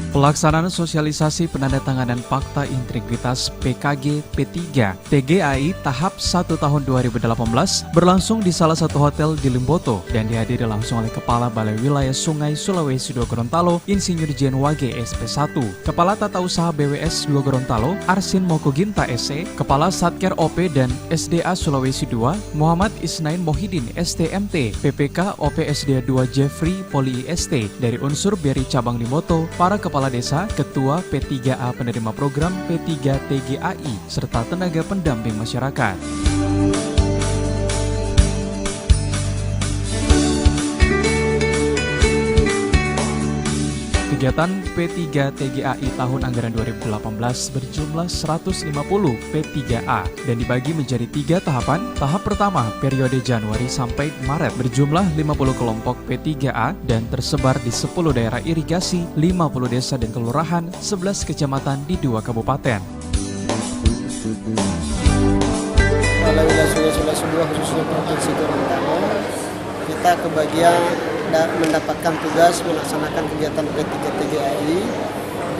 Pelaksanaan sosialisasi penandatanganan Fakta Integritas PKG P3 TGAI tahap 1 tahun 2018 berlangsung di salah satu hotel di Limboto dan dihadiri langsung oleh Kepala Balai Wilayah Sungai Sulawesi II Gorontalo Insinyur Jen Wage SP1, Kepala Tata Usaha BWS II Gorontalo Arsin Mokoginta SE, Kepala Satker OP dan SDA Sulawesi II Muhammad Isnain Mohidin STMT, PPK OPSD 2 Jeffrey Poli IST dari unsur BRI Cabang Limboto, para Kepala Desa, Ketua P3A penerima program P3 TGAI, serta tenaga pendamping masyarakat. Kegiatan P3 TGAI tahun anggaran 2018 berjumlah 150 P3A dan dibagi menjadi 3 tahapan. Tahap pertama periode Januari sampai Maret berjumlah 50 kelompok P3A dan tersebar di 10 daerah irigasi, 50 desa dan kelurahan, 11 kecamatan di 2 kabupaten. Balai Wilayah Sungai Sulawesi II khususnya Provinsi Gorontalo, kita kebagian mendapatkan tugas melaksanakan kegiatan P3 TGAI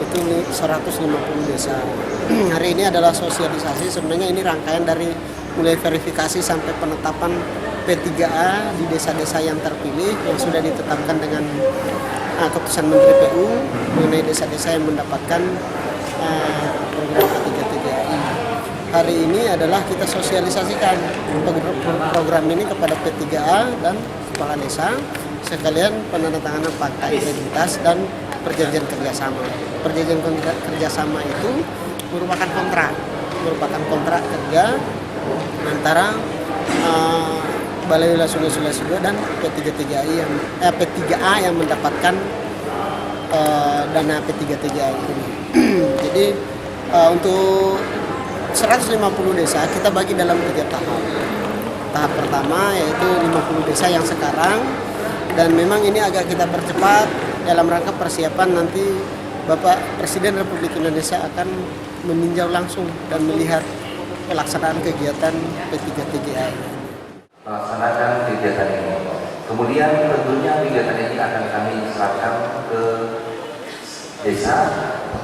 itu 150 desa. Hari ini adalah sosialisasi, sebenarnya ini rangkaian dari mulai verifikasi sampai penetapan P3A di desa-desa yang terpilih yang sudah ditetapkan dengan keputusan Menteri PU mengenai desa-desa yang mendapatkan program P3 TGAI. Hari ini adalah kita sosialisasikan program ini kepada P3A dan kepala desa sekalian penandatanganan fakta integritas dan perjanjian kerjasama. Perjanjian kerjasama itu merupakan kontrak kerja antara Balai Wilayah Sungai Sulawesi II dan P3 TGAI P3A yang mendapatkan dana P3 TGAI ini. Jadi untuk 150 desa kita bagi dalam 3 tahap. Tahap pertama yaitu 50 desa yang sekarang, dan memang ini agak kita percepat dalam rangka persiapan nanti Bapak Presiden Republik Indonesia akan meninjau langsung dan melihat pelaksanaan kegiatan P3 TGAI. Melaksanakan kegiatan ini. Kemudian tentunya kegiatan ini akan kami serahkan ke desa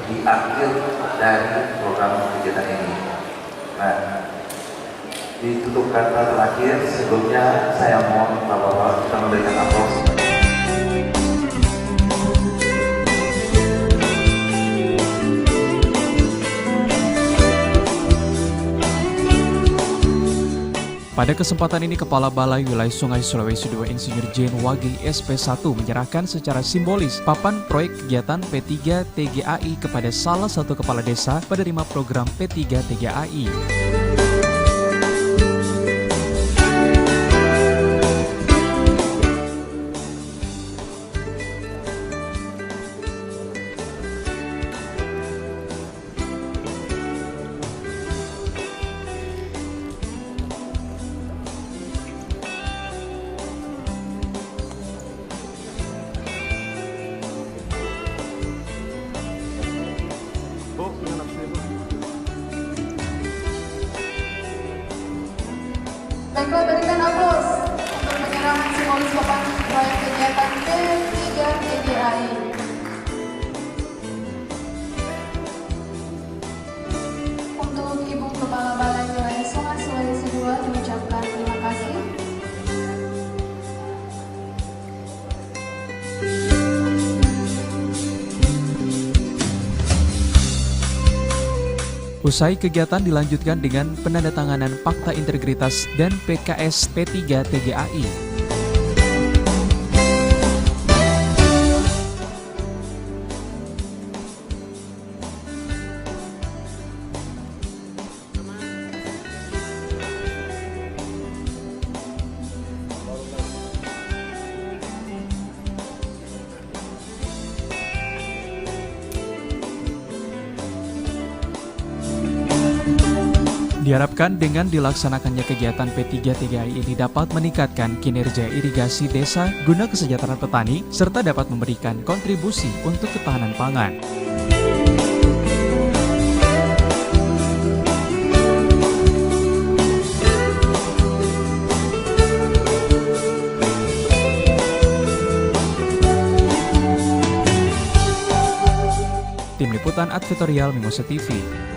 di akhir dari program kegiatan ini. Nah, ditutup kata terakhir, sebelumnya saya mohon Bapak-Bapak kita memberikan aplaus. Pada kesempatan ini, Kepala Balai Wilayah Sungai Sulawesi II Insinyur Jen Wage SP1 menyerahkan secara simbolis papan proyek kegiatan P3 TGAI kepada salah satu kepala desa penerima program P3 TGAI. Baiklah, berikan aplaus untuk penyerahan simbolis papan proyek kegiatan P3 TGAI. Untuk Ibu Kepala Balai Wilayah Sungai Sulawesi II diucapkan terima kasih. Usai kegiatan dilanjutkan dengan penandatanganan Fakta Integritas dan PKS P3 TGAI. Diharapkan dengan dilaksanakannya kegiatan P3 TGAI ini dapat meningkatkan kinerja irigasi desa guna kesejahteraan petani serta dapat memberikan kontribusi untuk ketahanan pangan. Tim Liputan Advertorial Mimosa TV.